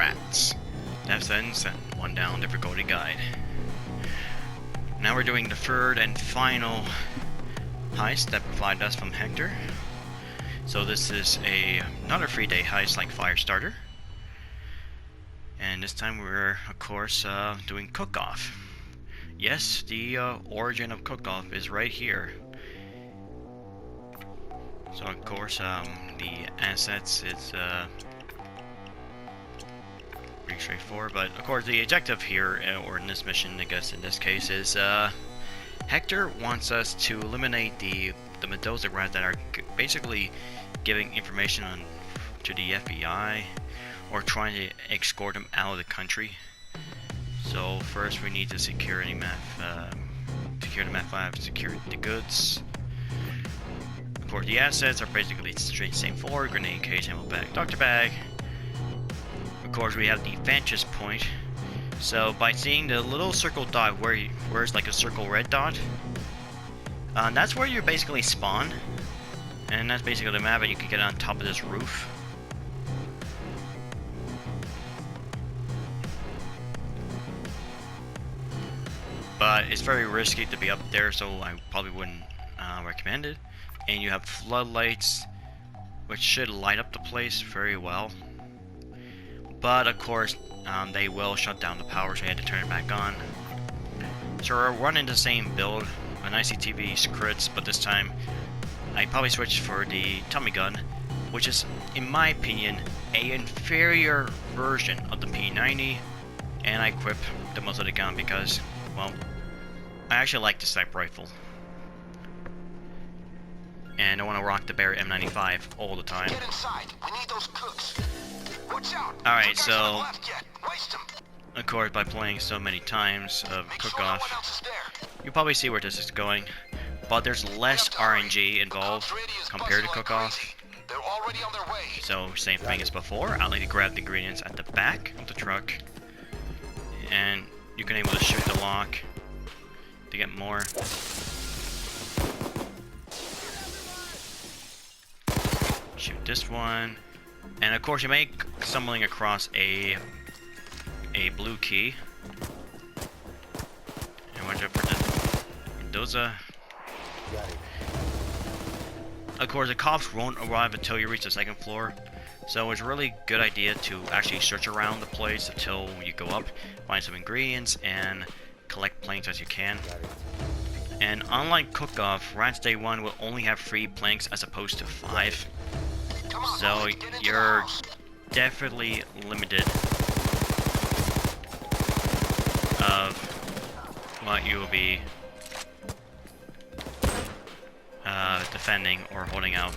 rats. Death sentence and 1 down difficulty guide. Now we're doing the third and final heist that provided us from Hector. So this is another 3-day heist like Firestarter. And this time we're, of course, doing cook-off. Yes, the origin of cook-off is right here. So of course, the assets is pretty straightforward, but of course the objective here, or in this mission, I guess in this case, is Hector wants us to eliminate the Mendoza rats that are basically giving information to the FBI or trying to escort them out of the country. So first we need to secure the meth lab, secure the goods. Of course, the assets are basically straight same forward: grenade case, ammo bag, doctor bag. Of course, we have the vantage point. So by seeing the little circle dot where's like a circle red dot, that's where you basically spawn, and that's basically the map. And you can get on top of this roof. But it's very risky to be up there, so I probably wouldn't recommend it. And you have floodlights, which should light up the place very well. But of course, they will shut down the power, so you had to turn it back on. So we're running the same build, an ICTV crits, but this time I probably switched for the Tommy gun, which is, in my opinion, an inferior version of the P90. And I equip the most of the gun because, well, I actually like the sniper rifle. And I want to rock the Bear M95 all the time. Get inside. We need those cooks. Watch out. Alright, so of course, by playing so many times of cook-off, you probably see where this is going. But there's less RNG involved compared to cook-off. So same thing as before. I like to grab the ingredients at the back of the truck, and you can able to shoot the lock to get more. Shoot this one, and of course you may stumbling across a blue key. And watch out for the Mendoza. Of course, the cops won't arrive until you reach the 2nd floor, so it's a really good idea to actually search around the place until you go up, find some ingredients, and collect planks as you can. And unlike cook-off, Rats Day 1 will only have 3 planks as opposed to 5. So you're definitely limited of what you will be defending or holding out.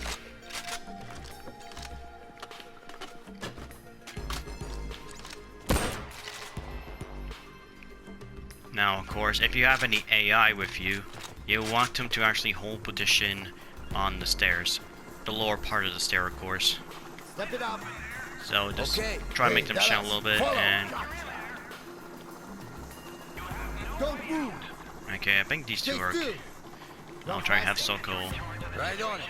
Now, of course, if you have any AI with you, you want them to actually hold position on the stairs. The lower part of the stair, of course. Step it up. So just try to make them shout a little bit, and Don't move. okay, I think these two are okay. I'll try to have Soko Right on it.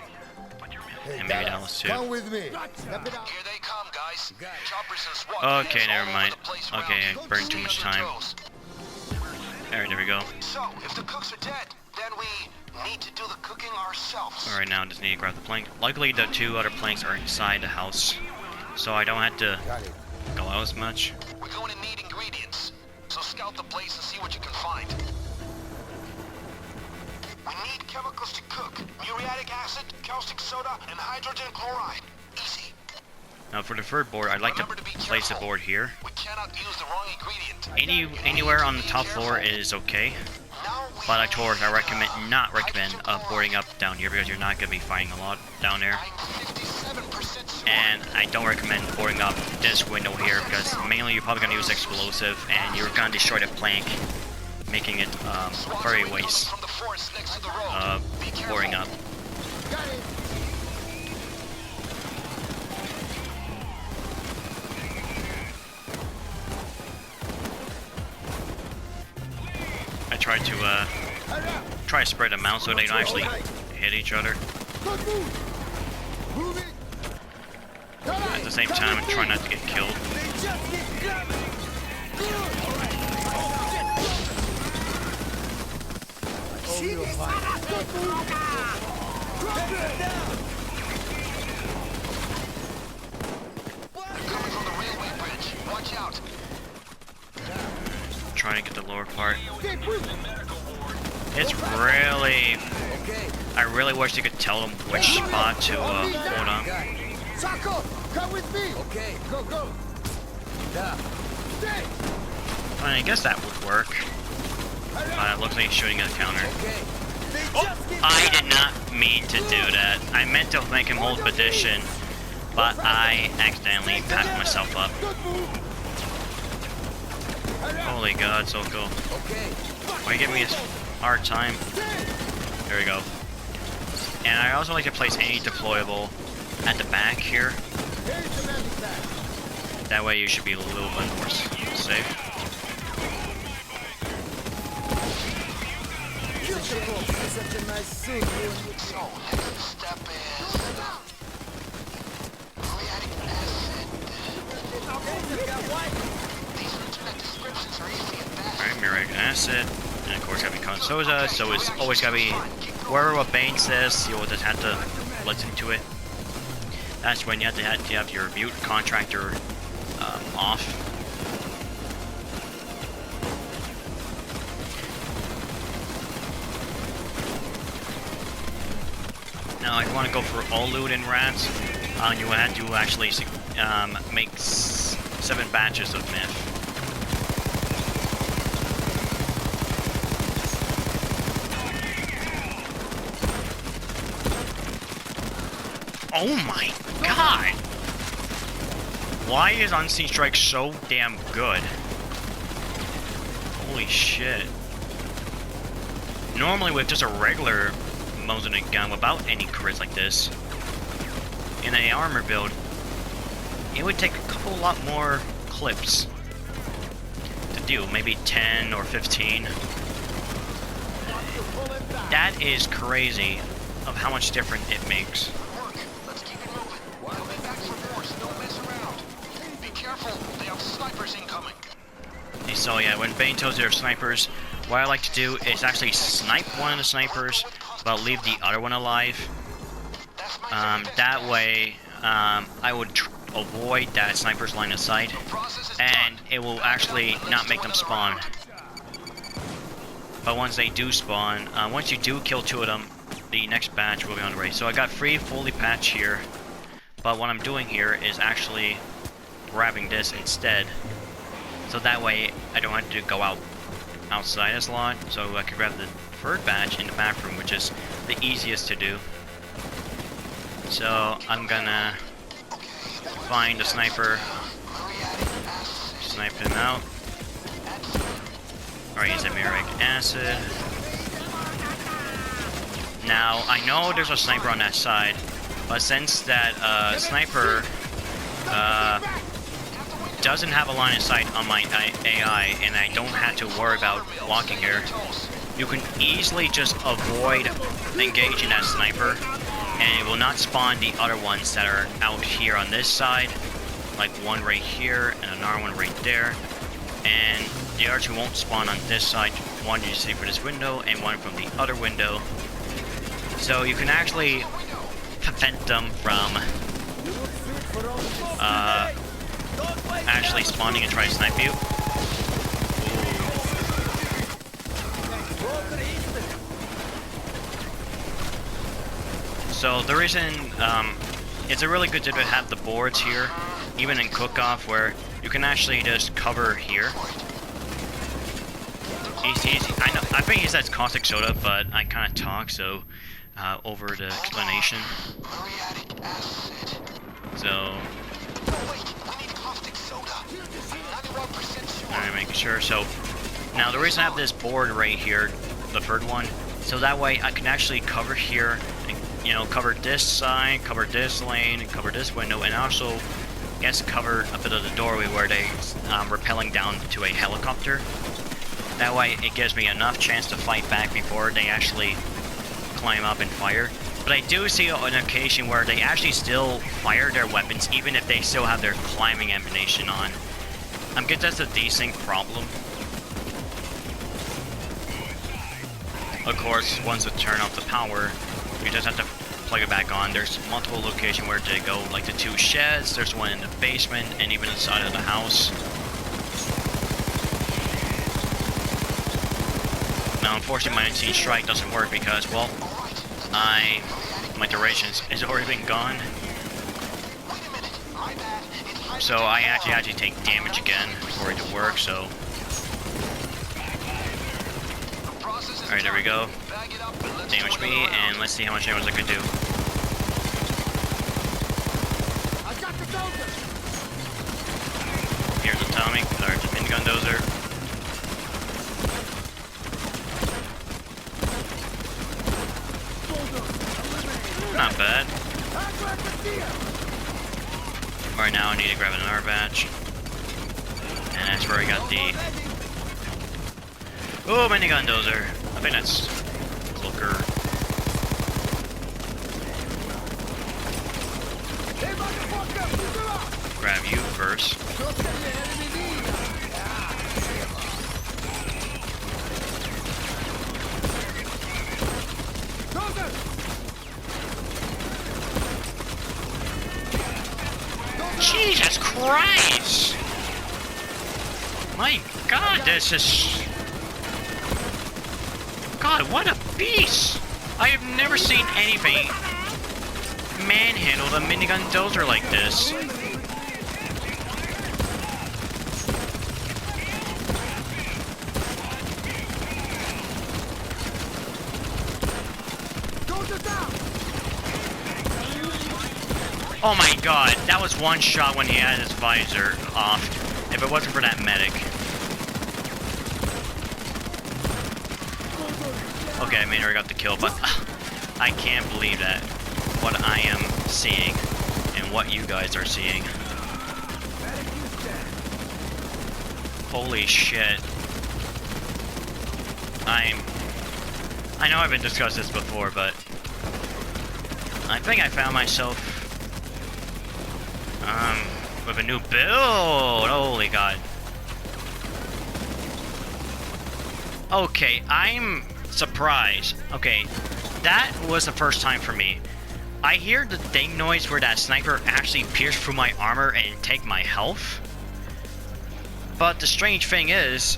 and maybe Dallas too. Come with me. Step it up. Here they come, guys. Choppers and SWAT. Okay, never mind. Okay, I burned too much time. Alright, there we go. So, if the cooks are dead, then we need to do the cooking ourselves. Alright, now I just need to grab the plank. Luckily, the 2 other planks are inside the house, so I don't have to go out as much. We're going to need ingredients, so scout the place and see what you can find. We need chemicals to cook. Muriatic acid, caustic soda, and hydrogen chloride. Easy. Now for the 3rd board, I'd like to place a board here. We cannot use the wrong ingredient. Anywhere on the top floor is okay. But I not recommend boarding up down here because you're not going to be fighting a lot down there. And I don't recommend boarding up this window here because mainly you're probably going to use explosive and you're going to destroy the plank, making it very waste boarding up. I tried to spread them out so they don't actually hit each other. at the same time and try not to get killed. Watch out. Trying to get the lower part. It's really... I really wish you could tell them which spot to hold on. Sako, come with me. Okay, go, go. Stay. I guess that would work. It looks like he's shooting a counter. Oh, I did not mean to do that. I meant to make him hold position, but I accidentally passed myself up. Holy god, so cool. Why are you giving me a hard time? There we go. And I also like to place any deployable at the back here. That way you should be a little bit more safe. Such a nice suit. So, next step is muriatic acid. These internet descriptions are easy at best. Alright, muriatic acid. And of course gotta be consoza, so it's always gotta be wherever what Bane says, you'll just have to listen to it. That's when you have to have your mute contractor off. Now, if you want to go for all loot and rats, you will have to actually make 7 batches of meth. Oh my god! Why is Unseen Strike so damn good? Holy shit. Normally with just a regular Mosin gun without any crits like this, in an armor build, it would take a lot more clips to do, maybe 10 or 15. That is crazy of how much different it makes. Let's keep it moving. We'll be back for more, so don't mess around. Be careful, they have snipers incoming. So yeah, when Bane tells you they're snipers, what I like to do is actually snipe one of the snipers, but leave the other one alive. That way, I would avoid that sniper's line of sight, and it will actually not make them spawn. But once they do spawn, once you do kill 2 of them, the next batch will be on the way. So I got 3 fully patched here, but what I'm doing here is actually grabbing this instead. So that way, I don't have to go outside as a lot, so I can grab the 3rd batch in the bathroom, which is the easiest to do. So I'm gonna find a sniper, snipe him out. Alright, he's a muriatic acid. Now, I know there's a sniper on that side, but since that sniper doesn't have a line of sight on my AI, and I don't have to worry about walking here, you can easily just avoid engaging that sniper, and it will not spawn the other ones that are out here on this side, like one right here and another one right there, and the other 2 won't spawn on this side, one you see for this window and one from the other window. So you can actually prevent them from actually spawning and trying to snipe you. So the reason it's a really good tip to have the boards here, even in cook-off, where you can actually just cover here. Easy. I know. I think he says caustic soda, but I kind of talk, so over the explanation. So. Alright, making sure. So now the reason I have this board right here, the 3rd one, so that way I can actually cover here, and cover this side, cover this lane, and cover this window, and also cover a bit of the doorway where they rappelling down to a helicopter. That way it gives me enough chance to fight back before they actually climb up and fire. But I do see an occasion where they actually still fire their weapons even if they still have their climbing animation on. I'm guessing that's a desync problem. Of course, once it turn off the power, you just have to plug it back on. There's multiple locations where they go, like the 2 sheds, there's one in the basement, and even inside of the house. Now, unfortunately, my unseen strike doesn't work because, well, my duration has already been gone. So I actually take damage again for it to work, so... Alright, there we go. Damage me, and let's see how much damage I can do. Here's Atomic, or the minigun dozer. Not bad. Right now I need to grab another batch. And that's where I got the... Oh, minigun dozer. I think that's Cloaker. Grab you first. Jesus Christ! My God, this is... God, what a beast! I have never seen anything manhandle the minigun dozer like this. Oh my God, that was one shot when he had his visor off. If it wasn't for that medic. Okay, I mean, I got the kill, but I can't believe that. What I am seeing and what you guys are seeing. Holy shit. I know I've been discussed this before, but I think I found myself with a new build. Holy God. Okay, I'm surprised. Okay, that was the first time for me. I hear the ding noise where that sniper actually pierced through my armor and take my health. But the strange thing is,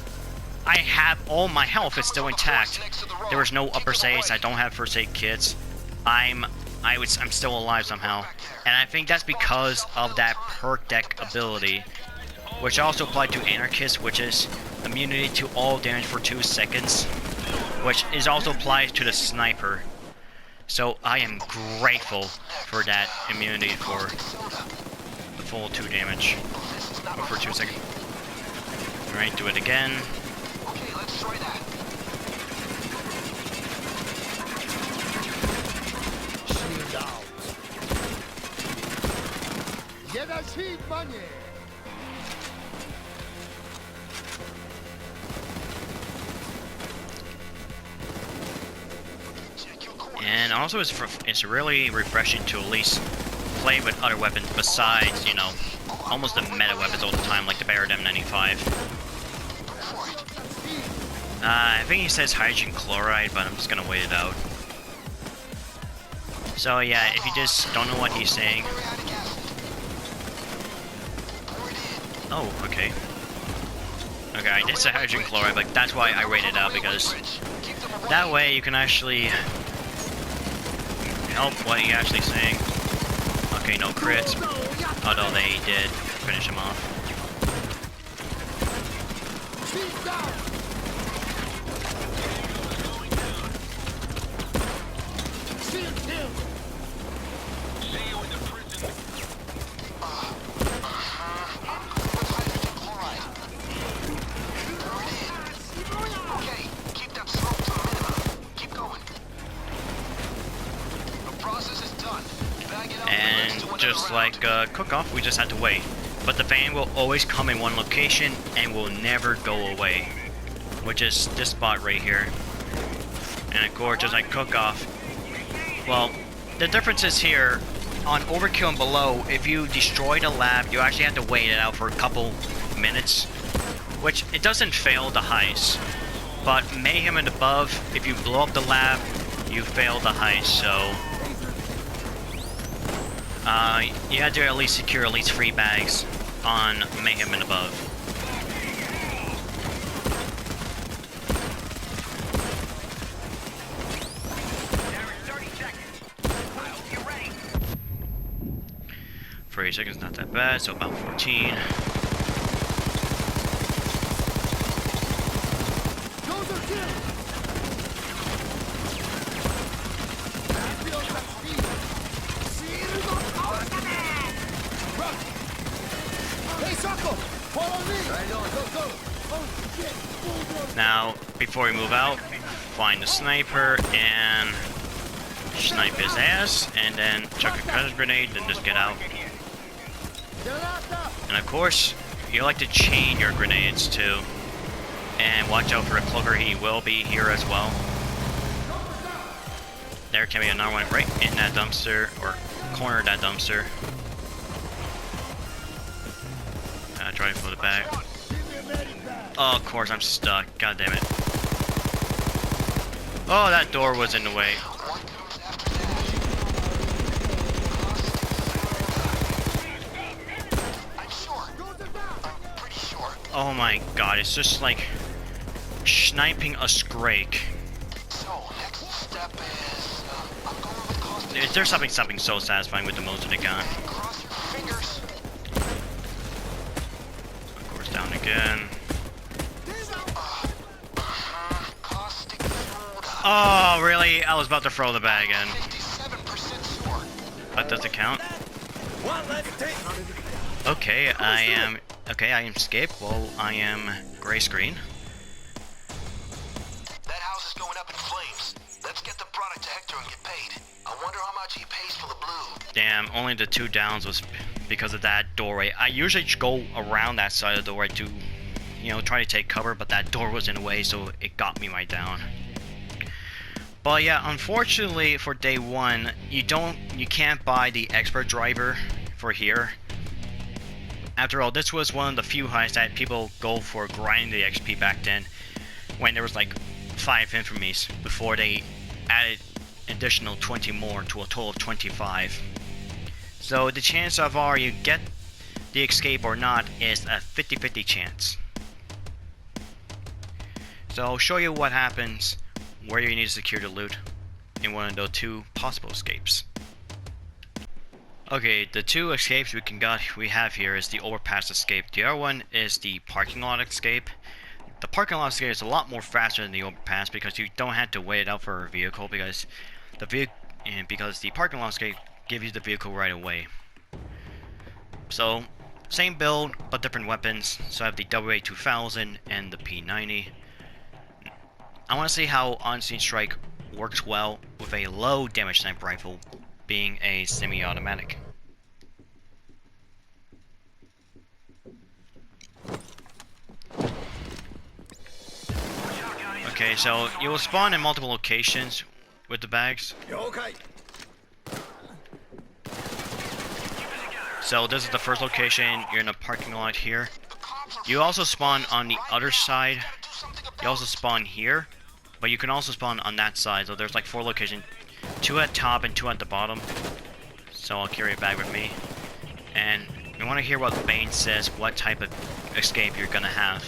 I have all my health is still intact. There was no upper saves. I don't have first aid kits. I'm still alive somehow. And I think that's because of that perk deck ability, which also applied to Anarchist, which is immunity to all damage for 2 seconds, which is also applied to the sniper. So I am grateful for that immunity for the full 2 damage for 2 seconds. Alright, do it again. Okay, let's try that. Shield out. Jeden shield, panie! And also, it's really refreshing to at least play with other weapons besides, you know, almost the meta weapons all the time, like the Baradem 95. I think he says hydrogen chloride, but I'm just gonna wait it out. So yeah, if you just don't know what he's saying... Oh, okay. Okay, I did say hydrogen chloride, but that's why I waited it out, because that way you can actually help what he's actually saying. Okay, no crits. Although they did finish him off. Just like cook-off, we just had to wait. But the fan will always come in one location and will never go away, which is this spot right here. And of course, just like cook-off, well, the difference is here, on Overkill and below, if you destroy the lab, you actually have to wait it out for a couple minutes, which it doesn't fail the heist. But Mayhem and above, if you blow up the lab, you fail the heist, so... you have to at least secure at least 3 bags on Mayhem and above. For 8 seconds, not that bad, so about 14. Now, before we move out, find the sniper and snipe his ass, and then chuck a cutter grenade, then just get out. And of course, you like to chain your grenades too. And watch out for a cloaker, he will be here as well. There can be another one right in that dumpster, or corner of that dumpster. Try to put it back. Oh, of course, I'm stuck. God damn it. Oh, that door was in the way. Oh my god, it's just like sniping a Scrake. There's something so satisfying with the modes of the gun. Of course, down again. Oh, really? I was about to throw the bag in. But does it count? Okay, I am escaped. Well, I am gray screen. That house is going up in flames. Let's get the product to Hector and get paid. I wonder how much he pays for the blue. Damn, only the 2 downs was because of that doorway. I usually go around that side of the doorway to, you know, try to take cover, but that door was in the way, so it got me right down. But yeah, unfortunately for day 1, you can't buy the expert driver for here. After all, this was one of the few heists that people go for grinding the XP back then, when there was like 5 infamies before they added additional 20 more to a total of 25. So the chance of you get the escape or not is a 50-50 chance. So I'll show you what happens where you need to secure the loot in one of those 2 possible escapes. Okay, the 2 escapes we have here is the overpass escape. The other one is the parking lot escape. The parking lot escape is a lot more faster than the overpass because you don't have to wait out for a vehicle because the parking lot escape gives you the vehicle right away. So same build but different weapons. So I have the WA-2000 and the P90. I want to see how on-scene strike works well with a low damage sniper rifle being a semi-automatic. Okay, so you will spawn in multiple locations with the bags. Okay. So this is the first location, you're in a parking lot here. You also spawn on the other side. You also spawn here, but you can also spawn on that side. So there's like 4 locations. 2 at top and 2 at the bottom. So I'll carry it back with me. And you want to hear what Bane says, what type of escape you're gonna have.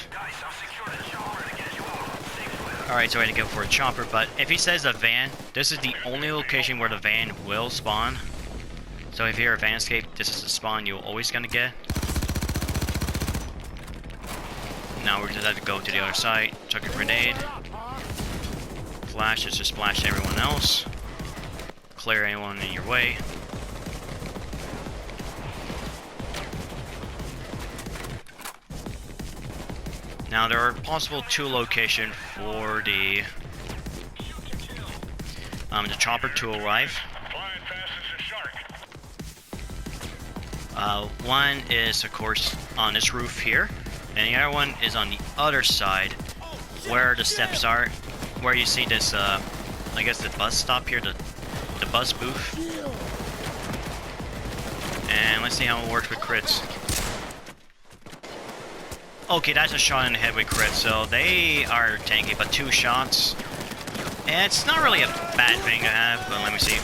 Alright, so I had to go for a chopper, but if he says a van, this is the only location where the van will spawn. So if you're a van escape, this is the spawn you're always gonna get. Now we're just have to go to the other side, chuck a grenade. Flash is just splash everyone else. Clear anyone in your way. Now there are possible 2 locations for the chopper to arrive. One is of course on this roof here, and the other one is on the other side where the steps are, where you see this I guess the bus stop here, the bus booth. And let's see how it works with crits. Okay, that's a shot in the head with crits, so they are tanky, but 2 shots. And it's not really a bad thing to have, but let me see.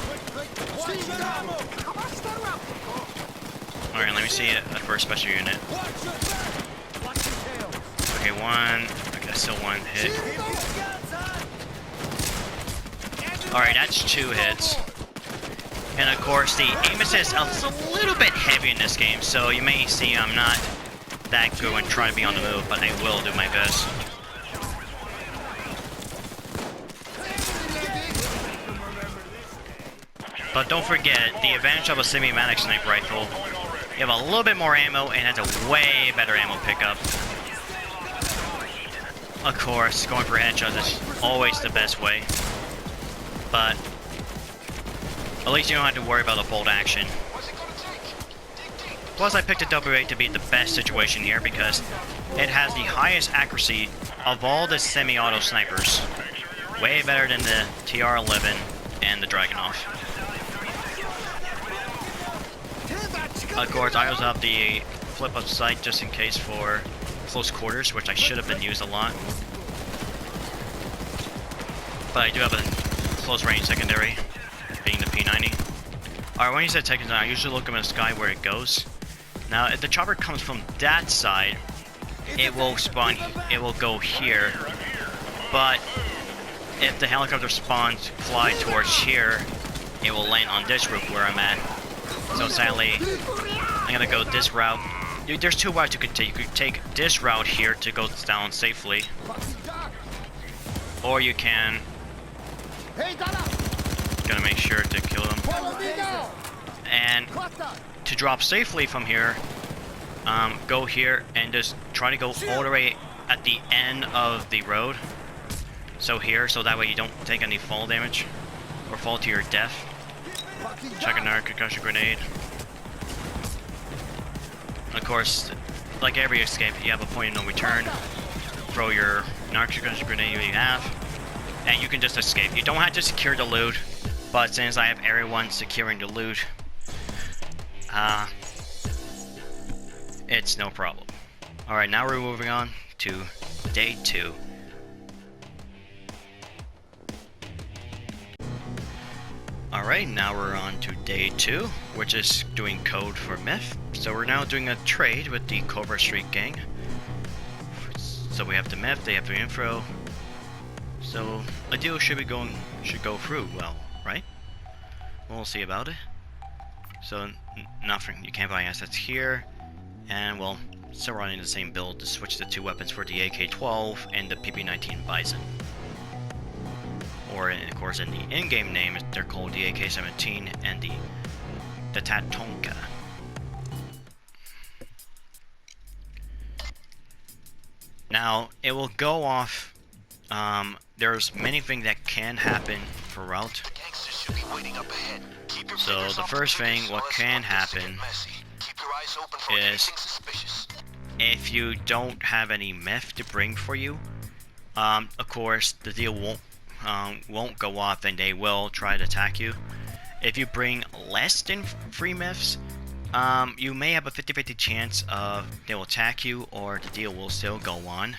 Alright, let me see it for a special unit. Okay, 1. Okay, that's still 1 hit. Alright, that's 2 hits. And of course, the aim assist is a little bit heavy in this game, so you may see I'm not that good when trying to be on the move, but I will do my best. But don't forget, the advantage of a semi-automatic sniper rifle, you have a little bit more ammo and has a way better ammo pickup. Of course, going for headshots is always the best way. But at least you don't have to worry about the bolt action. Plus, I picked a W8 to be the best situation here because it has the highest accuracy of all the semi-auto snipers. Way better than the TR-11 and the Dragunov. Of course, I also have the flip-up sight just in case for close quarters, which I should have been used a lot. But I do have a close range secondary, being the P90. Alright, when you said secondary, I usually look up in the sky where it goes. Now, if the chopper comes from that side, it will spawn, it will go here. But if the helicopter spawns fly towards here, it will land on this roof where I'm at. So sadly, I'm gonna go this route. There's 2 routes you could take. You could take this route here to go down safely, or you can. Gotta make sure to kill them. And to drop safely from here, go here and just try to go all the way at the end of the road. So here, so that way you don't take any fall damage or fall to your death. Check another concussion grenade. Of course, like every escape, you have a point of no return. Throw your concussion grenade you have, and you can just escape. You don't have to secure the loot, but since I have everyone securing the loot, it's no problem. Alright, now we're moving on to day 2. Alright, now we're on to day 2, which is doing code for myth. So we're now doing a trade with the Cobra Street gang. So we have the myth, they have the info. So a deal should go through well, right? We'll see about it. So nothing, you can't buy assets here, and well, still running the same build to switch the 2 weapons for the AK-12 and the PP-19 Bison. Or of course in the in-game name, they're called the AK-17 and the Tatonka. Now it will go off. There's many things that can happen throughout. So the first thing, what can happen is if you don't have any meth to bring for you, of course the deal won't go off and they will try to attack you. If you bring less than 3 meths, you may have a 50-50 chance of they will attack you or the deal will still go on.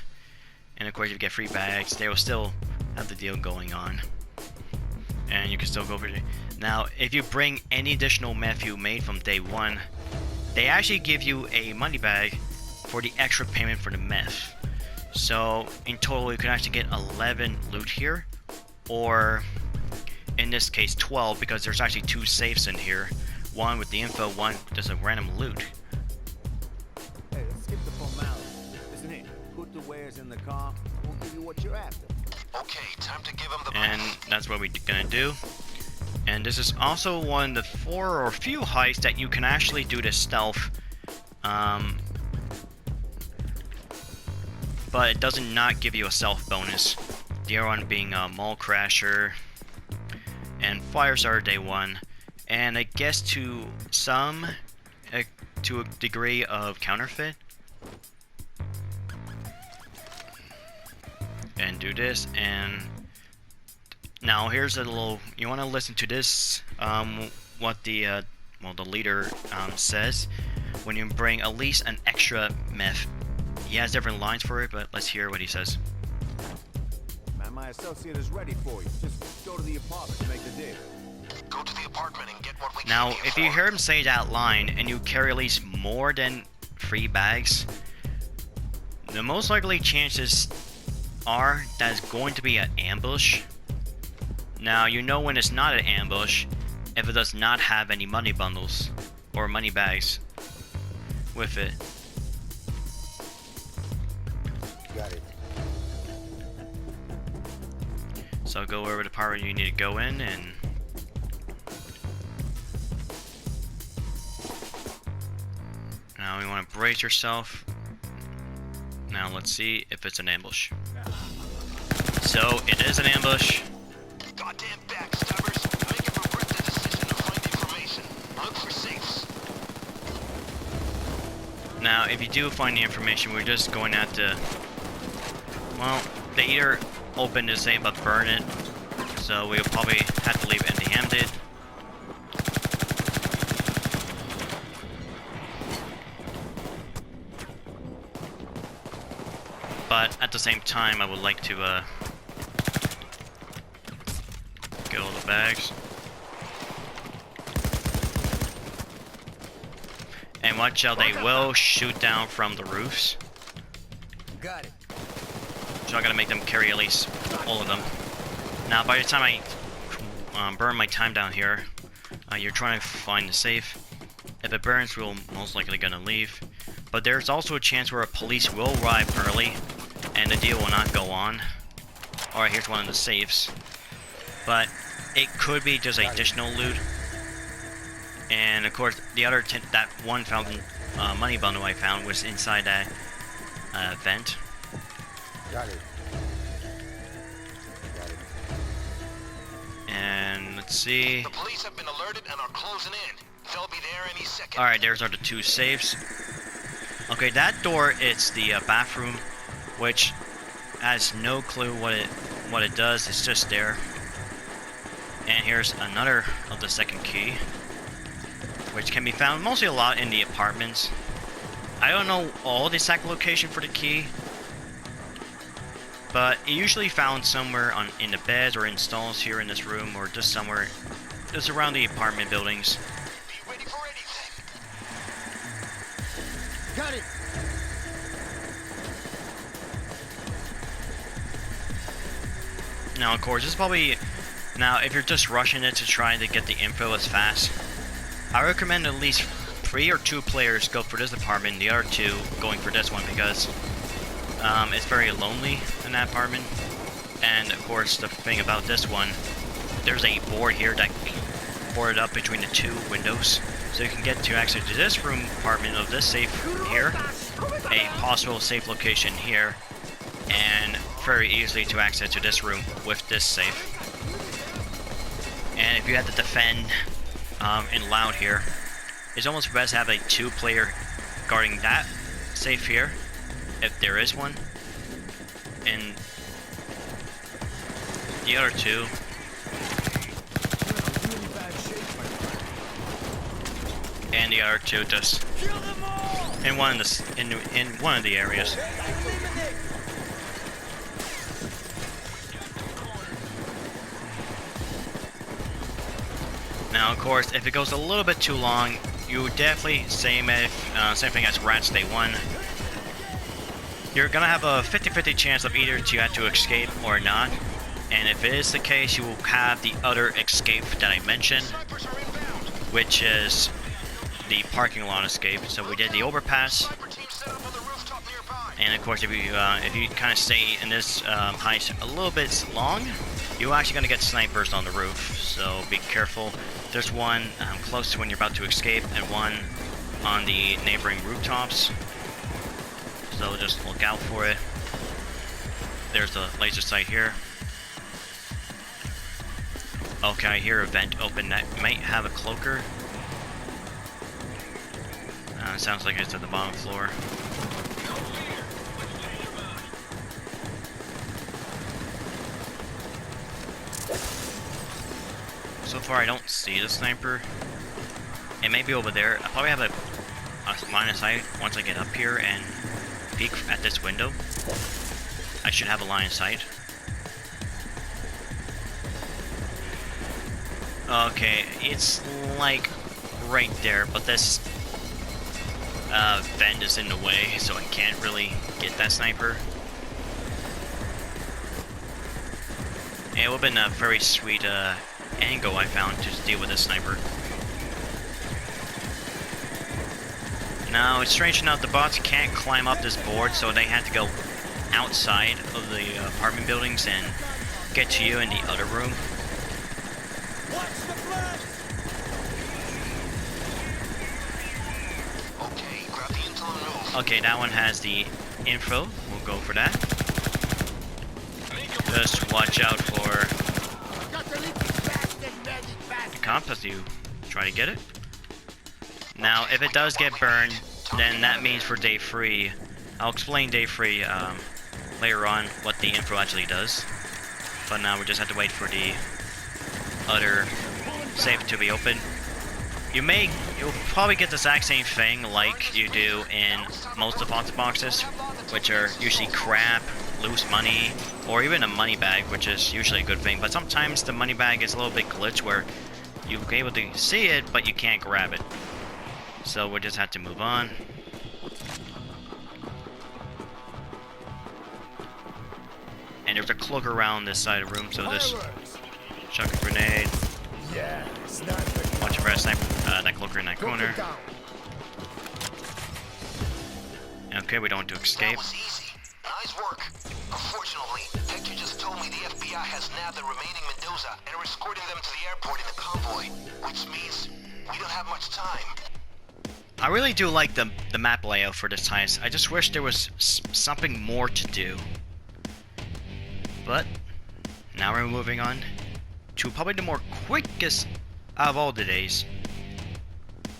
And of course if you get 3 bags, they will still have the deal going on. And you can still go for it. Now, if you bring any additional meth you made from day 1, they actually give you a money bag for the extra payment for the meth. So, in total, you can actually get 11 loot here, or in this case 12, because there's actually 2 safes in here. One with the info, one just a random loot. Hey, let's skip the formality, isn't it? Put the wares in the car, we'll give you what you're after. Okay, time to give him the And that's what we're gonna do. And this is also one of the 4 or few heists that you can actually do this stealth. But it does not give you a stealth bonus. The other one being a Mall Crasher and Firestarter Day 1. And I guess to a degree of Counterfeit. And do this, and Now here's a little. You want to listen to this. What the the leader says when you bring at least an extra meth. He has different lines for it, but let's hear what he says. Man, my associate is ready for you. Just go to the apartment to make the deal. Go to the apartment and get what we Now, came here if you for. hear him say that line and you carry at least more than 3 bags, the most likely chances are that it's going to be an ambush. Now, you know when it's not an ambush if it does not have any money bundles or money bags with it. Got it. So go over to the part where you need to go in and now you want to brace yourself. Now let's see if it's an ambush. So it is an ambush. Goddamn backstabbers. Make him regret the decision to find information. Look for safes. Now if you do find the information, we're just going to have to, well, they either open the safe but burn it. So we'll probably have to leave it empty-handed. But at the same time, I would like to get all the bags. And watch out, they will shoot down from the roofs. Got it. So I gotta make them carry at least all of them. Now, by the time I burn my time down here, you're trying to find the safe. If it burns, we'll most likely gonna leave. But there's also a chance where police will arrive early, and the deal will not go on. Alright, here's one of the safes. But it could be just additional loot. And of course, the other that one fountain money bundle I found was inside that vent. Got it. And let's see. The police have been alerted and are closing in. They'll be there any second. Alright, there's are the 2 safes. Okay, that door, it's the bathroom, which has no clue what it does. It's just there. And here's another of the second key, which can be found mostly a lot in the apartments. I don't know all the exact location for the key, but it usually found somewhere in the beds or in stalls here in this room, or just somewhere just around the apartment buildings. Be ready for anything. Got it. Now, of course, this is probably... Now, if you're just rushing it to try to get the info as fast, I recommend at least 3 or 2 players go for this apartment, the other 2 going for this one, because it's very lonely in that apartment. And, of course, the thing about this one, there's a board here that boarded up between the 2 windows, so you can get to actually to this room apartment of this safe here, a possible safe location here, and very easily to access to this room with this safe. And if you had to defend in loud here, it's almost best to have a 2-player guarding that safe here, if there is one, and the other 2. And the other 2 just in one of the areas. Now, of course, if it goes a little bit too long, you would definitely same thing as Rats Day 1. You're gonna have a 50-50 chance of either you have to escape or not. And if it is the case, you will have the other escape that I mentioned, Snipers are inbound. which is the parking lot escape. So we did the overpass, Sniper team set up on the rooftop nearby. and of course, if you kind of stay in this heist a little bit long, you're actually gonna get snipers on the roof. So be careful. There's one close to when you're about to escape, and one on the neighboring rooftops. So just look out for it. There's the laser sight here. Okay, I hear a vent open that might have a cloaker. It sounds like it's at the bottom floor. So far, I don't see the sniper. It may be over there. I probably have a line of sight once I get up here and peek at this window. I should have a line of sight. Okay, it's like right there, but this vent is in the way, so I can't really get that sniper. And it would have been a very sweet angle I found to deal with this sniper. Now, it's strange enough, the bots can't climb up this board, so they have to go outside of the apartment buildings and get to you in the other room. Okay, grab the intel and move. Okay, that one has the info. We'll go for that. Just watch out for the comp as you try to get it. Now, if it does get burned, then that means for day 3, I'll explain day 3 later on what the info actually does. But now we just have to wait for the other safe to be open. You'll probably get the exact same thing like you do in most deposit boxes, which are usually crap, loose money, or even a money bag, which is usually a good thing. But sometimes the money bag is a little bit glitched where you're able to see it, but you can't grab it. So we just have to move on. And there's a cloak around this side of the room, so just chuck a grenade. Watch for that sniper, that cloaker in that corner. Okay, we don't want to escape. That was easy. Nice work. Unfortunately, Hector just told me the FBI has nabbed the remaining Mendoza and are escorting them to the airport in a convoy, which means we don't have much time. I really do like the map layout for this heist. I just wish there was something more to do. But now we're moving on to probably the more quickest of all the days.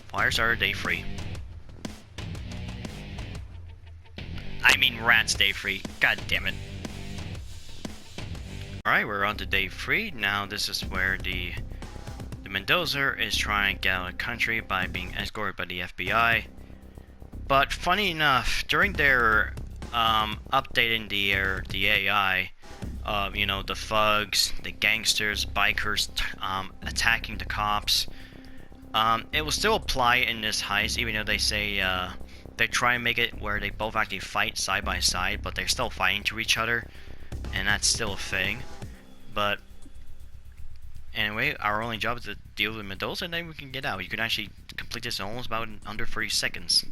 Fire starter day 3. I mean rats day 3. God damn it. Alright, we're on to day 3. Now this is where the Mendoza is trying to get out of the country by being escorted by the FBI. But funny enough, during their updating the AI, you know, the thugs, the gangsters, bikers attacking the cops, it will still apply in this heist, even though they say they try and make it where they both actually fight side by side, but they're still fighting to each other, and that's still a thing. But anyway, our only job is to deal with Mendoza, and then we can get out. You can actually complete this in almost about under 30 seconds.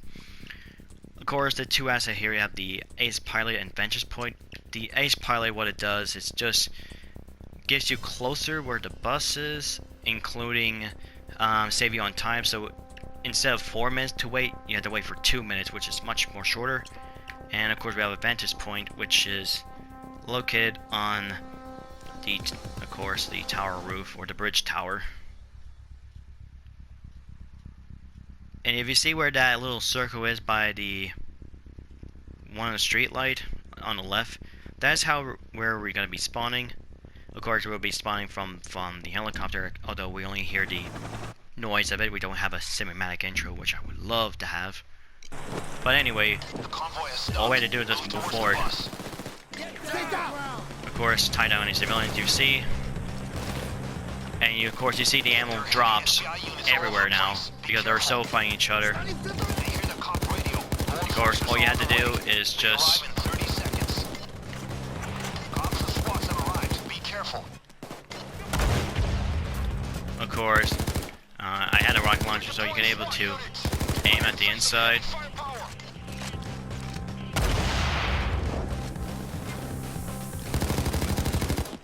Of course, the two assets here, you have the Ace Pilot and Vantage Point. The Ace Pilot, what it does, is just gives you closer where the bus is, including save you on time. So instead of 4 minutes to wait, you have to wait for 2 minutes, which is much more shorter. And of course, we have a Vantage Point, which is located on the, of course, the tower roof or the bridge tower. And if you see where that little circle is by the one on the street light on the left, that's where we're gonna be spawning. Of course, we'll be spawning from the helicopter, although we only hear the noise of it. We don't have a cinematic intro, which I would love to have. But anyway, all we have to do is just move forward. Of course, tie down any civilians you see. And you, of course, you see the ammo drops everywhere now because they're so fighting each other. Of course, all you have to do is just of course, I had a rocket launcher, so you can able to aim at the inside.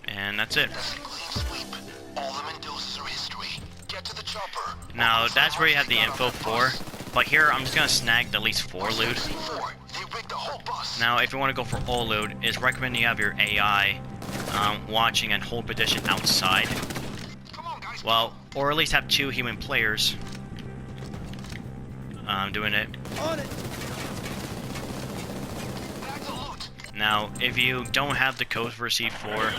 And that's it. Now, that's where you have the info for, but here I'm just gonna snag at least 4 loot. Now, if you want to go for all loot, it's recommended you have your AI watching and hold position outside. Well, or at least have 2 human players doing it. Now, if you don't have the code for C4,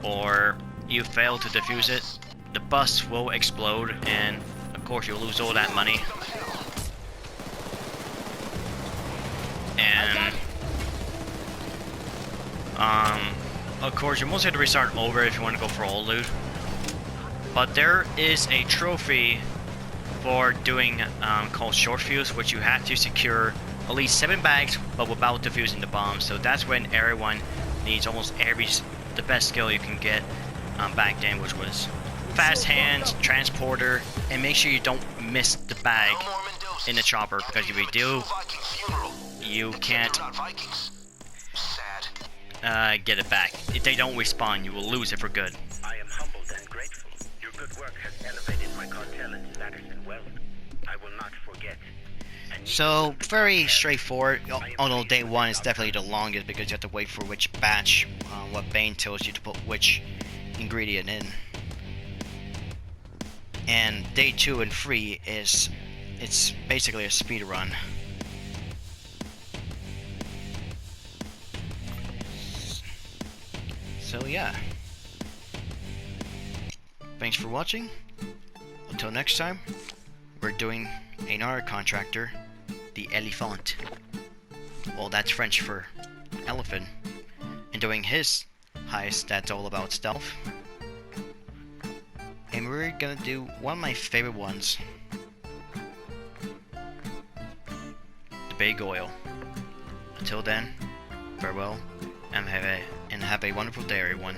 or you fail to defuse it, the bus will explode, and of course you'll lose all that money. And of course you mostly have to restart over if you want to go for all loot. But there is a trophy for doing called short fuse, which you have to secure at least 7 bags, but without defusing the bomb. So that's when everyone needs almost the best skill you can get back then, which was fast hands, transporter, and make sure you don't miss the bag in the chopper, because if you do, you can't get it back. If they don't respawn, you will lose it for good. I am humbled and grateful. Your good work has elevated my cartel and status and wealth. I will not forget. So, very straightforward, although day 1 is definitely the longest because you have to wait for which batch, what Bane tells you to put which ingredient in. And day 2 and 3 it's basically a speed run. So yeah. Thanks for watching. Until next time, we're doing another contractor, the Elephant. Well, that's French for elephant. And doing his heist that's all about stealth. And we're gonna do one of my favorite ones, the big oil. Until then, farewell, and have a wonderful day, everyone.